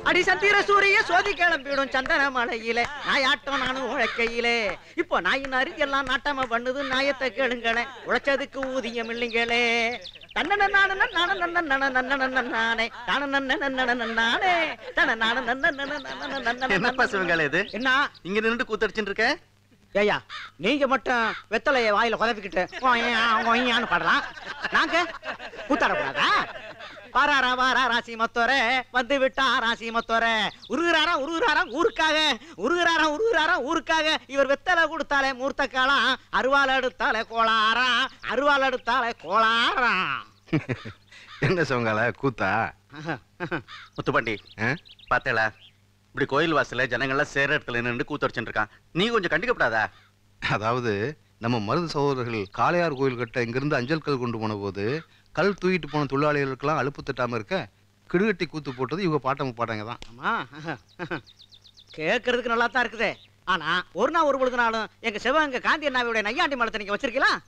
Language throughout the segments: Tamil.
அடி சந்திர சூரிய சோதி கிளம்பிடும் சந்தன மலையிலே நாயாட்டம் நானும் உழைக்கையிலே இப்போ நாயின் அருகி எல்லாம் நாட்டம பண்ணுது நாயத்தை கேளுங்களே உழைச்சதுக்கு ஊதியம் இல்லைங்களே என்ன இங்க நின்று கூத்தடிச்சுட்டு இருக்க? ஏயா நீங்க மட்டும் வெத்தலைய வாயில குதப்பிக்கிட்டு பாடலாம், நாங்க கூத்தாடக்கூடாதா? பாராரா வாரா ராசி மத்தோரே வந்து விட்டா ராசி மத்தோரே உருகுறாராம் உருகுறாராம் ஊருக்காக உருகுறாராம் உருகுறாராம் ஊருக்காக இவர் வெத்தலை கொடுத்தாலே மூர்த்த காலம் அருவாள் எடுத்தாலே கோளாராம் அருவாள் எடுத்தாலே கோளாராம். என்ன சொங்கால கூத்தா? முத்துப்பாண்டி பார்த்தேளா இப்படி கோயில் வாசல ஜனங்கள்லாம் சேர இடத்துல நின்று கூத்தடிச்சுட்டு இருக்கான், நீ கொஞ்சம் கண்டிக்கப்படாதா? அதாவது நம்ம மருது சகோதரர்கள் காளையார் கோயில் கிட்ட இங்கிருந்து அஞ்சல் கல் கொண்டு போன போது கல் தூக்கிட்டு போன தொழிலாளிகளுக்கெல்லாம் அலுப்பு தட்டாம இருக்க கிடுகட்டி கூத்து போட்டது இவங்க பாட்டாங்க தான். ஆமா கேட்கறதுக்கு நல்லா தான் இருக்குது. ஆனா ஒரு நாள் ஒரு பொழுதுனாலும் எங்க சிவகங்கை காந்தி அண்ணாவுடைய நையாண்டி மலத்தை நீங்க வச்சிருக்கலாம்.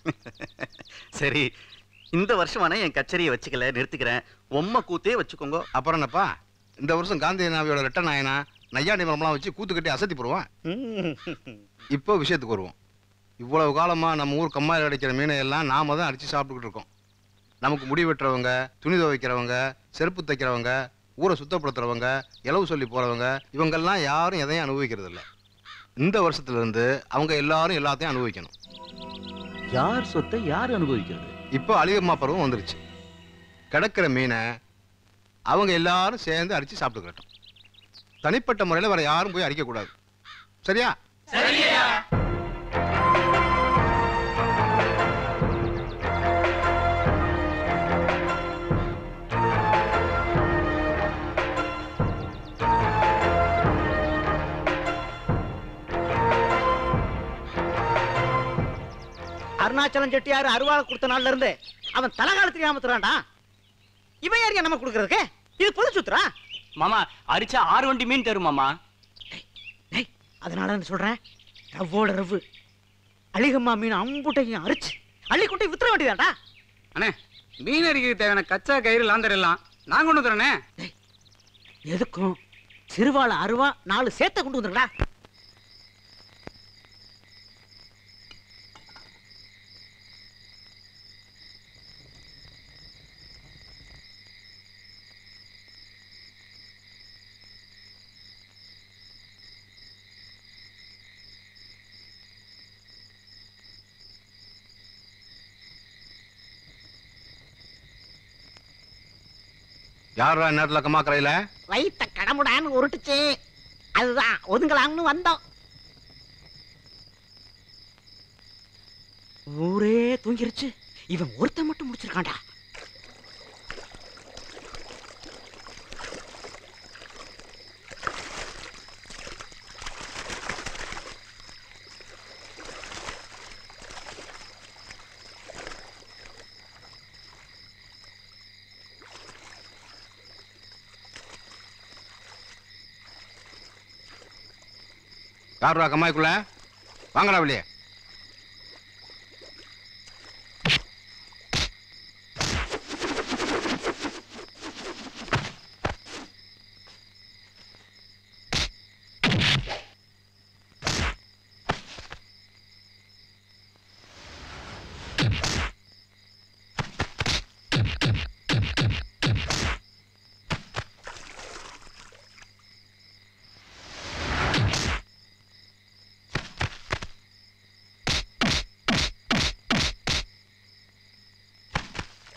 சரி இந்த வருஷமான என் கச்சேரியை வச்சுக்கல, நிறுத்திக்கிறேன். உம்ம கூத்தே வச்சுக்கோங்க. அப்புறம் என்னப்பா இந்த வருஷம் காந்தி அண்ணாவியோட ரெட்ட நாயனா நையாண்டி மலம்லாம் வச்சு கூத்து கட்டி அசத்தி போடுவான். இப்போ விஷயத்துக்கு வருவோம். இவ்வளவு காலமா நம்ம ஊர் கம்மாயில் அடிக்கிற மீனை எல்லாம் நாம தான் அடிச்சு சாப்பிட்டுக்கிட்டு இருக்கோம். நமக்கு முடி வெட்டுறவங்க, துணி துவைக்கிறவங்க, செருப்பு தைக்கிறவங்க, ஊரை சுத்தப்படுத்துறவங்க, இலவு சொல்லி போறவங்க இவங்கெல்லாம் யாரும் எதையும் அனுபவிக்கிறது இல்லை. இந்த வருஷத்துல இருந்து அவங்க எல்லாரும் எல்லாத்தையும் அனுபவிக்கணும். யார் சொத்தை யார் அனுபவிக்கிறது? இப்போ அழிகம்மா பருவம் வந்துருச்சு. கிடக்கிற மீனை அவங்க எல்லாரும் சேர்ந்து அடிச்சு சாப்பிட்டுக்கிட்டோம். தனிப்பட்ட முறையில் வேற யாரும் போய் அடிக்க கூடாது. சரியா? அருணாச்சலம் செட்டியாரு அருவாள் கொடுத்த நாள்ல இருந்து அவன் தலகால தெரியாம தரான்டா. இவன் யாரு நம்ம கொடுக்கறதுக்கு? இது பொது சுத்துறா மாமா. அரிச்சா 6 வண்டி மீன் தரும் மாமா. அதனால சொல்றேன், ரவ்வோட ரவ்வு அழிகம்மா மீன் அம்புட்டையும் அரிச்சு அள்ளி கொண்டு வித்துற வேண்டியதாண்டா. அண்ணே மீன் அடிக்க தேவையான கச்சா கயிறு லாந்தர் எல்லாம் நான் கொண்டு வந்துறேனே. எதுக்கும் சிறுவாள அருவா 4 சேர்த்த கொண்டு வந்துருடா. யாரா நேரத்துல கம்மாக்கரையில வைத்த கடமுடான்னு உருட்டுச்சு, அதுதான் ஒதுங்கலாம்னு வந்தோம். ஊரே தூங்கிருச்சு, இவன் ஒருத்த மட்டும் முடிச்சிருக்கான்டா. யாருடா கம்மாய்க்குள்ள? வாங்கடா வெளியே.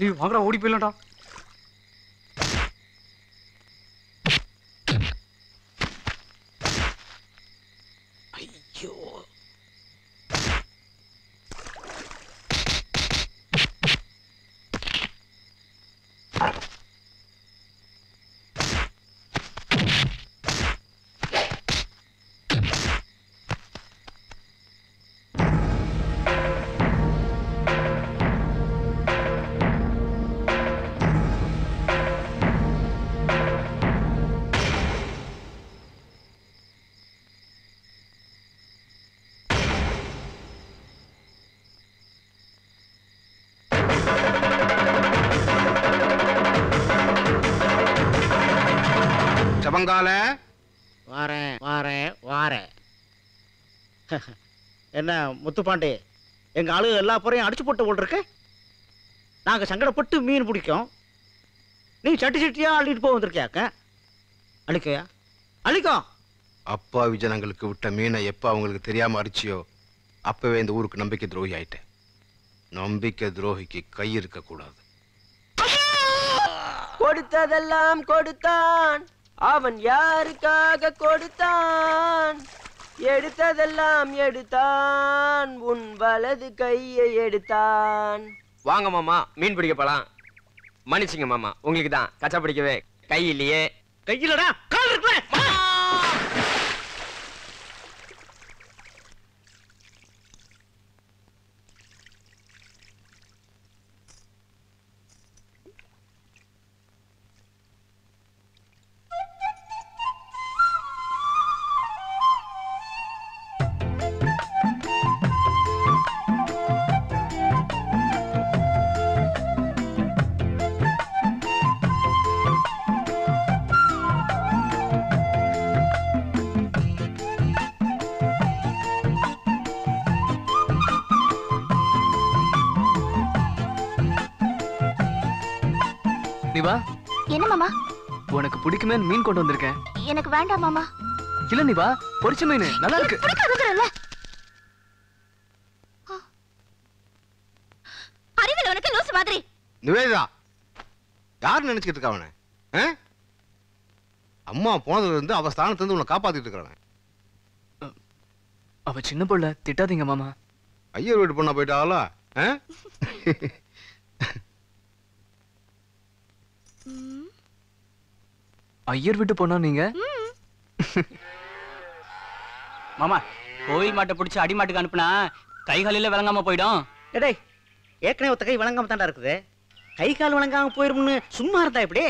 நீ வாங்கடா, ஓடி போயிடலாம்டா. ஐயோ செவங்கால வாரேன் வாரேன் வாரேன். என்ன முத்துப்பாண்டி, எங்க ஆளு எல்லா பொறையும் அடிச்சு போட்டு போல் இருக்கு. நாங்க சங்கடப்பட்டு மீன் பிடிக்கும், நீ சட்டி சட்டியா அள்ளிட்டு போக வந்திருக்கியாக்க. அழிக்கையா அழிக்கோ. அப்பாவி ஜனங்களுக்கு விட்ட மீனை எப்ப அவங்களுக்கு தெரியாம அடிச்சியோ அப்பவே இந்த ஊருக்கு நம்பிக்கை துரோகி ஆயிட்டேன். நம்பிக்கை துரோகிக்கு கை இருக்க கூடாது. கொடுத்ததெல்லாம் கொடுத்தான், அவன் யாருக்காக கொடுத்தான்? எடுத்ததெல்லாம் எடுத்தான், உன் வலது கையை எடுத்தான். வாங்க மாமா, மீன் பிடிக்க போலாம். மன்னிச்சுங்க மாமா, உங்களுக்கு தான் கச்சா பிடிக்கவே கை இல்லையே. கையிலடா கால் இருக்குல. நிவா, என்ன மாமா? உனக்கு பிடிக்குமே மீன் கொண்டு வந்திருக்கேன். எனக்கு வேண்டாம் மாமா. இல்ல நிவா, பொரிச்ச மீன் நல்லா இருக்கு. பிடிக்காதுங்கறல்ல. அறிவில உனக்கு லூசு மாதிரி. நிவேதா, யார் நினைச்சுக்கிட்டு இருக்கா அவனை? அம்மா போனதுல இருந்து அவ ஸ்தானத்துல இருந்து உன்னை காப்பாத்திட்டு இருக்கிறவன். அவ சின்ன பொண்ணு, திட்டாதீங்க மாமா. ஐயர் வீட்டு பொண்ணா போயிட்டாளா? ஐயர் விட்டு போனா நீங்க? மாமா, கோயில் மாட்டை பிடிச்சி அடி மாட்டுக்கு அனுப்புனா கை காலில விளங்காம போயிடும். டேய், ஏற்கனவே ஒத்த கை விளங்காம தாண்டா இருக்குது. கை கால் விளங்காம போயிரும்னு சும்மா இருந்தா இப்படி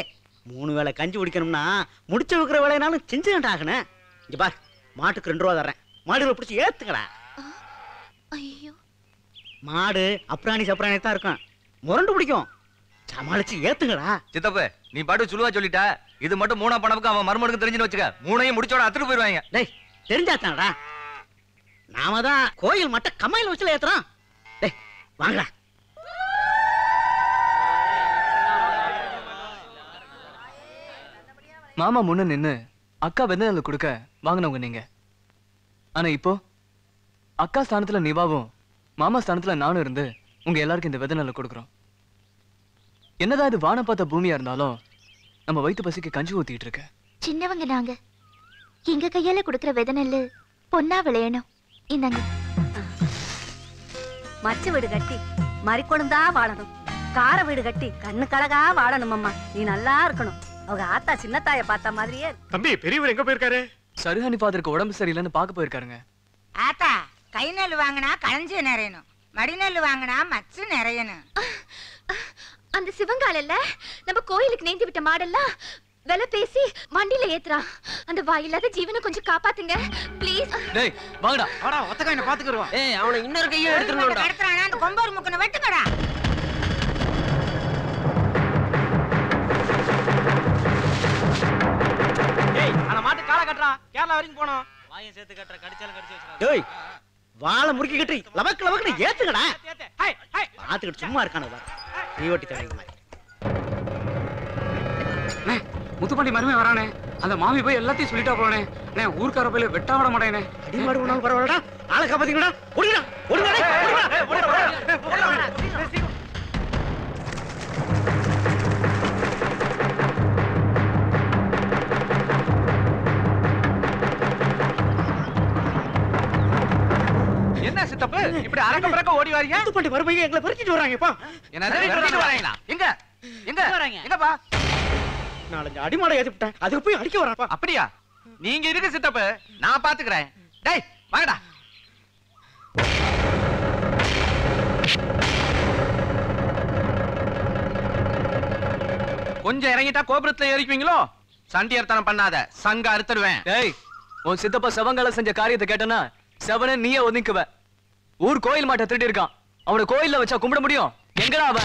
3 வேளை கஞ்சி குடிக்கணும்னா முடிச்சு வைக்கிற வேலைனாலும் செஞ்சுக்கிட்டு ஆகணும். இங்க பார், மாட்டுக்கு 2 ரூபா தர்றேன், மாடுகளை பிடிச்சி ஏத்துக்கடா. ஐயோ, மாடு அப்ராணி சப்ராணி தான் இருக்கும், முரண்டு பிடிக்கும், சமாளிச்சு ஏத்துங்கடா. சித்தப்பு, நீ பாட்டு சுழுவா சொல்லிட்ட. இது மட்டும் 3 பணப்புக்கு அவன் மருமனுக்கு தெரிஞ்சுன்னு வச்சுக்க, 3ஐயும் முடிச்சோட அத்துட்டு போயிருவாங்க. டேய், தெரிஞ்சாத்தானடா. நாம தான் கோயில் மட்டும் கம்மாயில வச்சுல ஏத்துறோம். டேய் வாங்கடா. மாமா முன்ன நின்னு அக்கா வெந்தல கொடுக்க வாங்கினவங்க நீங்க. ஆனா இப்போ அக்கா ஸ்தானத்துல நிவாவும் மாமா ஸ்தானத்துல நானும் இருந்து உங்க எல்லாருக்கும் இந்த வெதநெல்லை கொடுக்குறோம். என்னதான் இது வானம் பார்த்த பூமியா இருந்தாலும் நம்ம வயிற்று பசிக்கு கஞ்சி ஊத்திட்டு இருக்க. சின்னவங்க நாங்க, எங்க கையால குடுக்கிற வித நெல்லு பொன்னா விளையணும். இந்தாங்க. மச்ச வீடு கட்டி மறிக்கொழுந்தா வாழணும், கார வீடு கட்டி கண்ணு கழகா வாழணும். அம்மா, நீ நல்லா இருக்கணும். அவங்க ஆத்தா சின்னத்தாய பார்த்த மாதிரியே. தம்பி, பெரியவர் எங்க போயிருக்காரு? சருஹானி ஃபாதருக்கு உடம்பு சரியில்லைன்னு பார்க்க போயிருக்காருங்க. ஆத்தா, கை நெல் வாங்கினா களஞ்சி நிறையணும், மடி நெல் வாங்கினா மச்சு நிறையணும். அந்த சிவங்காலல்ல நம்ம கோயிலுக்கு நேர்ந்து விட்ட மாடெல்லாம் விலை பேசி வண்டியில ஏத்துறான். அந்த வாயில்லாத ஜீவனை கொஞ்சம் காப்பாத்துங்க ப்ளீஸ். டேய் வாங்கடா. வாடா, ஒத்த கையை பாத்துக்குறோம். ஏய், அவனை இன்னொரு கையை எடுத்துறணும்டா. கடத்துறானா அந்த கொம்பர் முக்கன வெட்டுங்கடா. ஏய், அந்த மாட்டு காலை கட்டறா, கேரளா வரைக்கும் போணும். வாயை சேர்த்து கட்டற, கடிச்சாலும் கடிச்சு வச்சிராத. டேய், வாளை முறுக்கி கட்டி லவக்கு லவக்குன்னு ஏத்துங்கடா. ஹை ஹை, பாத்துக்கிட்டு சும்மா இருக்கானு பாரு. தீவட்டி தடவை. முத்துப்பாண்டி மருமே வரானே, அந்த மாமி போய் எல்லாத்தையும் சொல்லிட்டா போறானே. ஊர்க்கார போயில வெட்டா விட மாட்டேனே. அடிமாடு உணவு பரவாயில்லடா. ஆளை காப்பாத்தீங்கடா. ஓடிடா ஓடிடா. என்ன சித்தப்பு, இப்படி அரக்க பறக்க ஓடி வாரீங்க? முத்துப்பாண்டி மறுபடியும் எங்களை பறிச்சிட்டு வராங்கப்பா. என்னது விரட்டிட்டு வராங்களா? எங்க எங்க எங்கப்பா? 4-5 அடிமாடை ஏத்திட்டேன், அதுக்கு போய் அடிக்க வரான்ப்பா. அப்படியா? நீங்க இருக்கு சித்தப்பு, நான் பாத்துக்கிறேன். டேய் வாங்கடா. கொஞ்சம் இறங்கிட்டா கோபுரத்துல ஏறிக்குவீங்களோ? சண்டியர்த்தனம் பண்ணாத, சங்க அறுத்துடுவேன். டேய், உன் சித்தப்பா செவங்கால செஞ்ச காரியத்தை கேட்டனா செவனே நீயே ஒதுக்குவ. ஊர் கோயில் மாட்டை திருடி இருக்கான், அவனை கோயில்ல வச்சா கும்பிட முடியும்? எங்கடா அவ?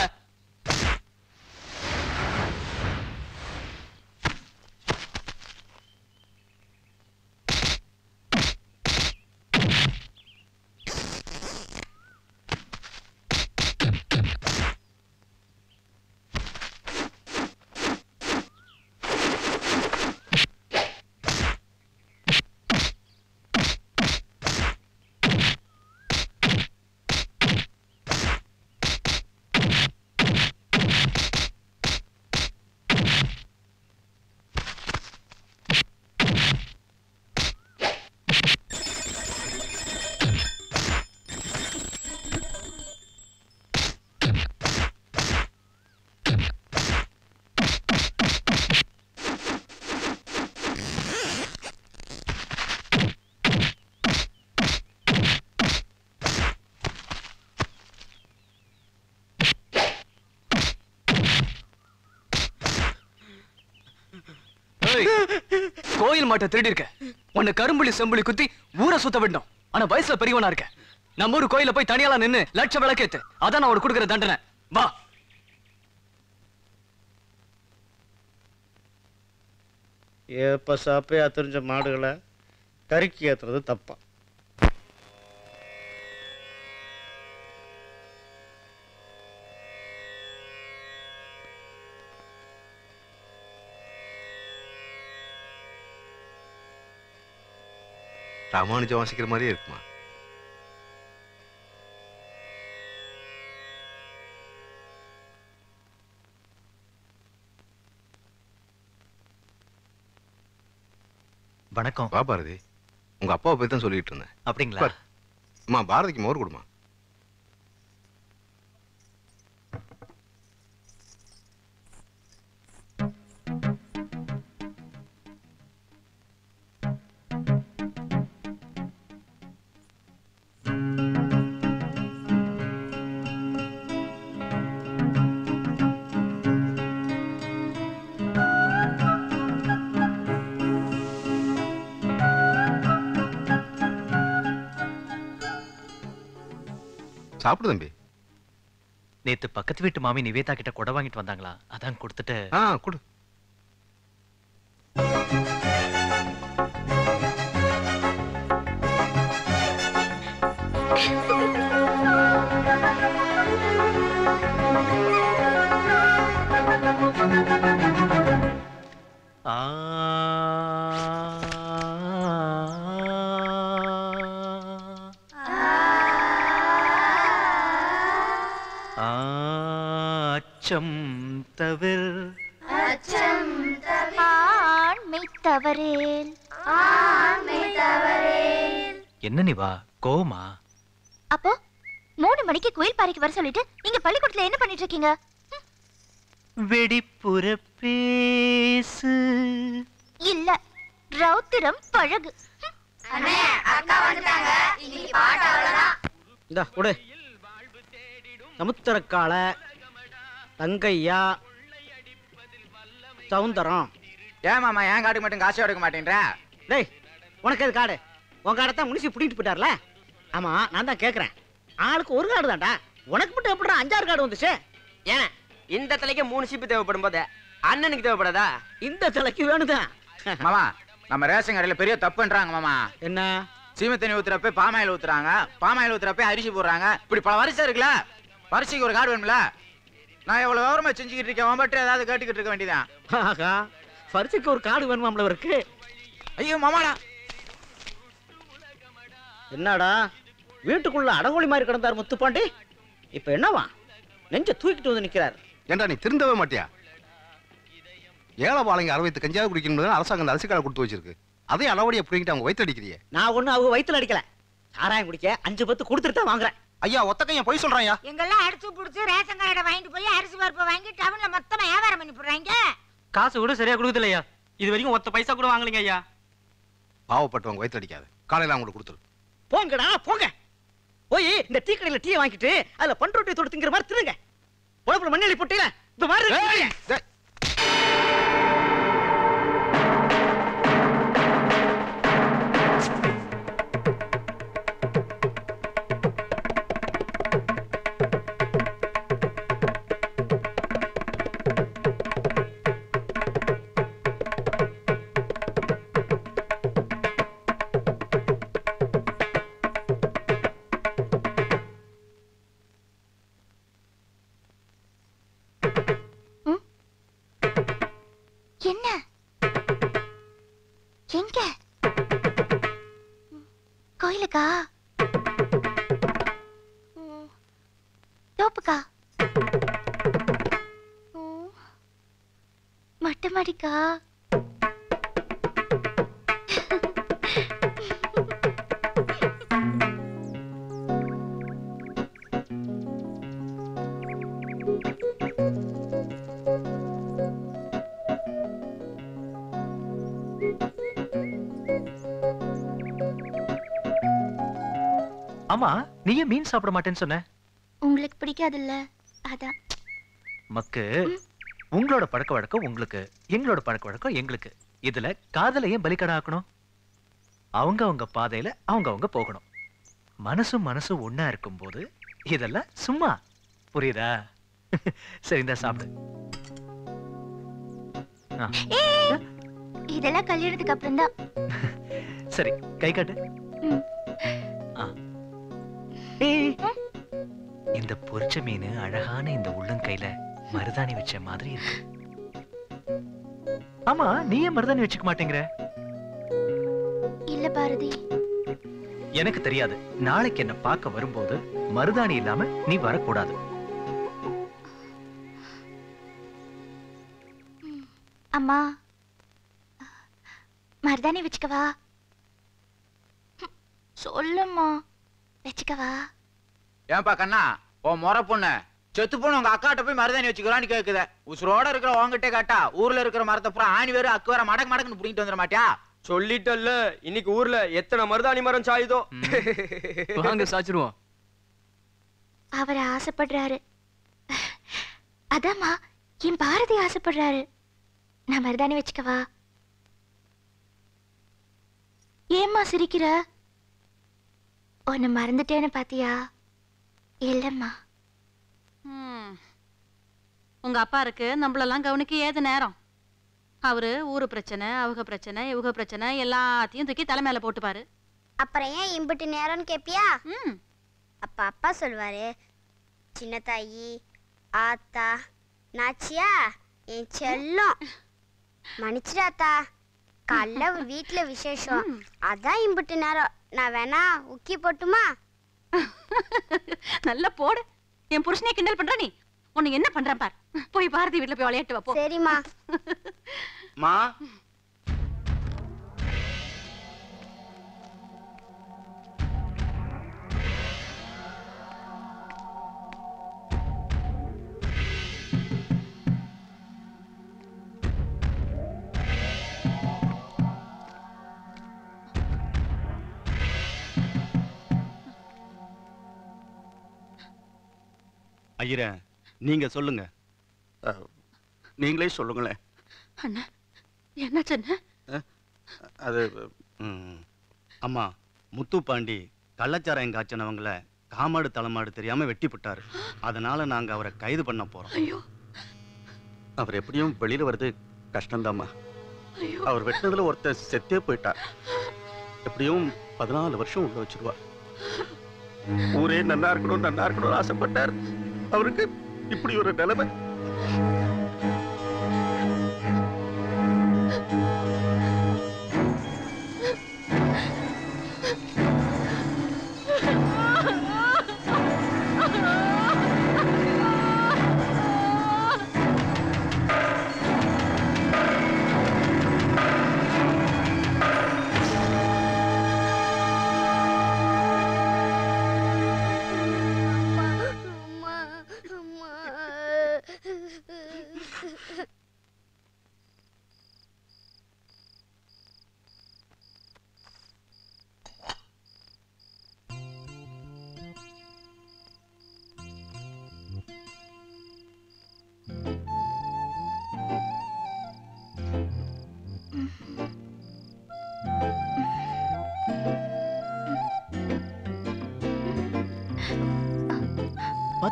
கோயில் மாட்டை திருடி இருக்க. உன்னை கரும்புலி செம்புலி குத்தி ஊரை சுத்த விடணும். ஆனா வயசுல பெரியவனா இருக்க. நம்ம ஊரு கோயில போய் தனியால நின்னு லட்சம் விளக்கேத்து. அதான் நான் உனக்கு கொடுக்குற தண்டனை. வா. எப்ப சாப்பையா தெரிஞ்ச மாடுகளை கறிக்கு ஏத்துறது தப்பா? ராமானுஜம் வாசிக்கிற மாதிரியே இருக்குமா? வணக்கம். வா பாரதி, உங்க அப்பாவை பத்தி தான் சொல்லிட்டு இருந்தேன். அப்படிங்களா? அம்மா பாரதிக்கு மோர் கொடுமா. சாப்பிடு தம்பி. நேத்து பக்கத்து வீட்டு மாமி நிவேதா கிட்ட கொடை வாங்கிட்டு வந்தாங்களா, அதான் கொடுத்துட்டு. கொடு. அச்சம் தவிர் ஆண்மை தவறேல் என்ன நிவா கோமா? அப்போ 3 மணிக்கு கோயில் பாறைக்கு வர சொல்லிட்டு நீங்க பள்ளிக்கூடத்துல என்ன பண்ணிட்டு இருக்கீங்க? வெடிப்புற பேசு. இல்ல, ரௌத்திரம் பழகு. அக்கா வந்துட்டாங்க. இன்னைக்கு பாட்டு அவ்வளவுதான். இந்த உடு. சமுத்திரக்கால, தங்கையா, சவுந்தரம். ஏன் மாமா என் காட்டுக்கு மட்டும் காசு எடுக்க மாட்டேன்ற? டேய், உனக்கு எது காடு? உன் காடை தான் முனிசி பிடிட்டு போயிட்டார்ல. ஆமா, நான் தான் கேட்கறேன். ஆளுக்கு ஒரு காடு தான்டா. உனக்கு மட்டும் எப்படிடா 5-6 காடு வந்துச்சு? ஏன் இந்த தலைக்கு 3 சீப்பு தேவைப்படும் போது அண்ணனுக்கு தேவைப்படாதா? இந்த தலைக்கு வேணுதான். மாமா நம்ம ரேஷன் கடையில பெரிய தப்புன்றாங்க மாமா. என்ன? சீமை தண்ணி ஊத்துறப்ப பாமாயில் ஊத்துறாங்க, பாமாயில் ஊத்துறப்ப அரிசி போடுறாங்க. இப்படி பல வருஷம் இருக்குல்ல, வரிசைக்கு ஒரு காடு வேணும்ல. நான் எவ்வளவு விவரமா செஞ்சுக்கிட்டு இருக்கேன், மட்டும் ஏதாவது கேட்டுக்கிட்டு இருக்க வேண்டியதான். ஆகா, பரிசைக்கு ஒரு காடு வேணுமாம்ல இருக்கு. ஐயோ மாமாடா, என்னடா வீட்டுக்குள்ள அடங்கோழி மாதிரி கிடந்தார் முத்துப்பாண்டி, இப்ப என்னவா நெஞ்ச தூக்கிட்டு வந்து நிக்கிறார்? ஏண்டா நீ திருந்தவே மாட்டியா? ஏழை பாளைங்க 60 கஞ்சாவை குடிக்கணும் அரசாங்கம் அந்த அரிசி காலை கொடுத்து வச்சிருக்கு. அதே அளவடியை புரிங்கிட்டு அவங்க வயிற்று அடிக்கிறியே. நான் ஒண்ணு அவங்க வயிற்றுல அடிக்கல. சாராயம் குடிக்க 5-10 கொடுத்துட்டு தான் வாங்குறேன். ஐயா ஒத்தக்கையன் போய் சொல்றாயா? எங்கெல்லாம் அடிச்சு புடிச்சு ரேஷன் கடையில வாங்கிட்டு போய் அரிசி பருப்பு வாங்கி டவுன்ல மொத்தமா வியாபாரம் பண்ணி போடுறாங்க. காசு கூட சரியா கொடுக்கல ஐயா. இது வரைக்கும் ஒத்த பைசா கூட வாங்கலீங்க ஐயா. பாவப்பட்டவங்க வயிற்று அடிக்காது. காலையில அவங்களுக்கு கொடுத்துரு. போங்கடா போங்க. போய் இந்த டீ கடையில டீ வாங்கிட்டு அதுல பண்ருட்டி தொட்டு திங்கிற மாதிரி திருங்க. உடம்புல மண்ணெளி போட்டீல இந்த மாதிரி. என்ன? எங்க? கோயிலுக்கா? தோப்புக்கா? மொட்டை மாடிக்கா? ஆமா, நீ ஏன் மீன் சாப்பிட மாட்டேன்னு சொன்ன? உங்களுக்கு பிடிக்காதுல்ல, அதான். மக்கு, உங்களோட பழக்க வழக்கம் உங்களுக்கு, எங்களோட பழக்க வழக்கம் எங்களுக்கு. இதுல காதலையும் பலிக்கடா ஆக்கணும். அவங்க பாதையில அவங்க போகணும். மனசும் ஒன்னா இருக்கும் போது இதெல்லாம் சும்மா. புரியுதா? சரி, இந்த சாப்பிடு. இதெல்லாம் கல்யாணத்துக்கு அப்புறம் தான். சரி, கை காட்டு. இந்த பொரிச்ச மீன் அழகான இந்த உள்ளங்கையில மருதாணி வச்ச மாதிரி இருக்கு. ஆமா, நீ ஏன் மருதாணி வச்சுக்க மாட்டேங்கிற? இல்ல பாரதி, எனக்கு தெரியாது. நாளைக்கு என்ன பார்க்க வரும்போது மருதாணி இல்லாம நீ வரக்கூடாது. அம்மா, மருதாணி வச்சுக்கவா? சொல்லுமா, வச்சுக்கவா? ஏன்பா கண்ணா, உன் முறை பொண்ணு செத்து பொண்ணு உங்க அக்காட்ட போய் மருதாணி வச்சுக்கிறான்னு கேக்குத. உசுரோட இருக்கிற உங்ககிட்ட கேட்டா ஊர்ல இருக்கிற மரத்தை பூரா ஆணி வேறு அக்கு வேற மடக்குன்னு புடிங்கிட்டு வந்துட மாட்டியா? சொல்லிட்டல்ல, இன்னைக்கு ஊர்ல எத்தனை மருதாணி மரம் சாயுதோ. வாங்க சாச்சிருவோம். அவர் ஆசைப்படுறாரு. அதாம்மா, என் பாரதி ஆசைப்படுறாரு. நான் மருதாணி வச்சுக்கவா? ஏம்மா சிரிக்கிற? உன்னை மறந்துட்டேன்னு பாத்தியா? இல்லம்மா. உங்க அப்பா இருக்கு நம்மளெல்லாம் கவனிக்க ஏது நேரம்? அவரு ஊரு பிரச்சனை, அவங்க பிரச்சனை, இவங்க பிரச்சனை எல்லாத்தையும் தூக்கி தலை மேல போட்டுப்பாரு. அப்புறம் ஏன் இம்புட்டு நேரம்னு கேப்பியா? அப்ப அப்பா சொல்வாரு, சின்ன தாயி, ஆத்தா, நாச்சியா, என் செல்லம், மன்னிச்சிடாத்தா, காலைல வீட்டுல விசேஷம், அதான் இம்புட்டு நேரம். நான் வேணா உக்கி போட்டுமா? நல்லா போடு. என் புருஷனே கிண்டல் பண்ற நீ. உன்னை என்ன பண்றேன் பார். போய் பாரதி வீட்டுல போய் விளையாட்டு வா. சரிம்மா. மா, ஐயரே, நீங்க சொல்லுங்க. நீங்களே சொல்லுங்களேன். அண்ணா, என்ன சொன்ன? அது அம்மா, முத்துப்பாண்டி கள்ளச்சாராயம் காய்ச்சனவங்கள காமாடு தலைமாடு தெரியாம வெட்டி போட்டாரு. அதனால நாங்க அவரை கைது பண்ண போறோம். ஐயோ, அவர் எப்படியும் வெளியில வருது கஷ்டம்தாம்மா. அவர் வெட்டினதுல ஒருத்தர் செத்தே போயிட்டார். எப்படியும் 14 வருஷம் உள்ள வச்சிருவா. ஊரே நல்லா இருக்கணும் ஆசைப்பட்டார். அவருக்கு இப்படி ஒரு நிலைமை.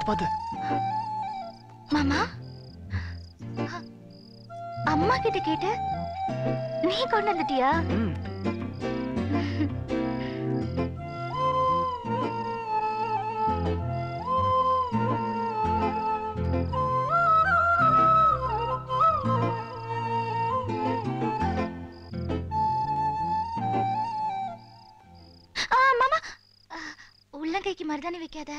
பாத்து மாமா, அம்மா கிட்ட கேட்ட நீ கொண்டு வந்துட்டியா? மாமா, உள்ளங்கைக்கு மருதாணி வைக்காத,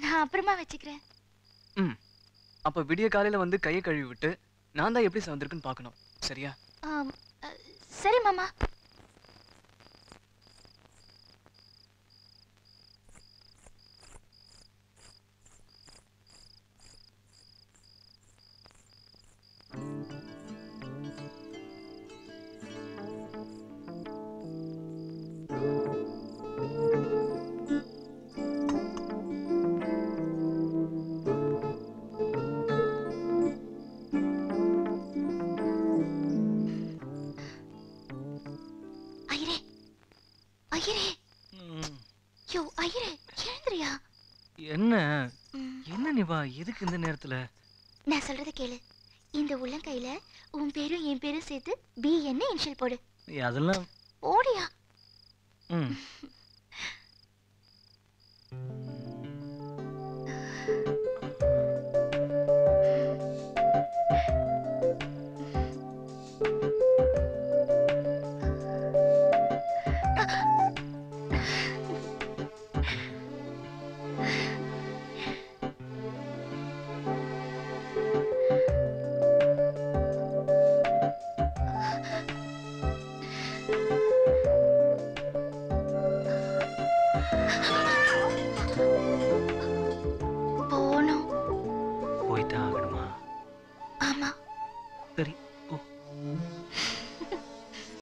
நான் அப்புறமா வச்சுக்கிறேன். அப்ப விடிய காலையில வந்து கையை கழுவி விட்டு நான் தான் எப்படி சவந்திருக்குன்னு பார்க்கணும். சரியா? சரி மாமா. ஐயரே யோ ஐயரே எழுந்திரியா. என்ன என்ன நிவா எதுக்கு இந்த நேரத்துல? நான் சொல்றத கேளு. இந்த உள்ளங்கையில உன் பேரும் என் பேரும் சேர்த்து பி என்ன இனிஷியல் போடு. அதெல்லாம் ஓடியா.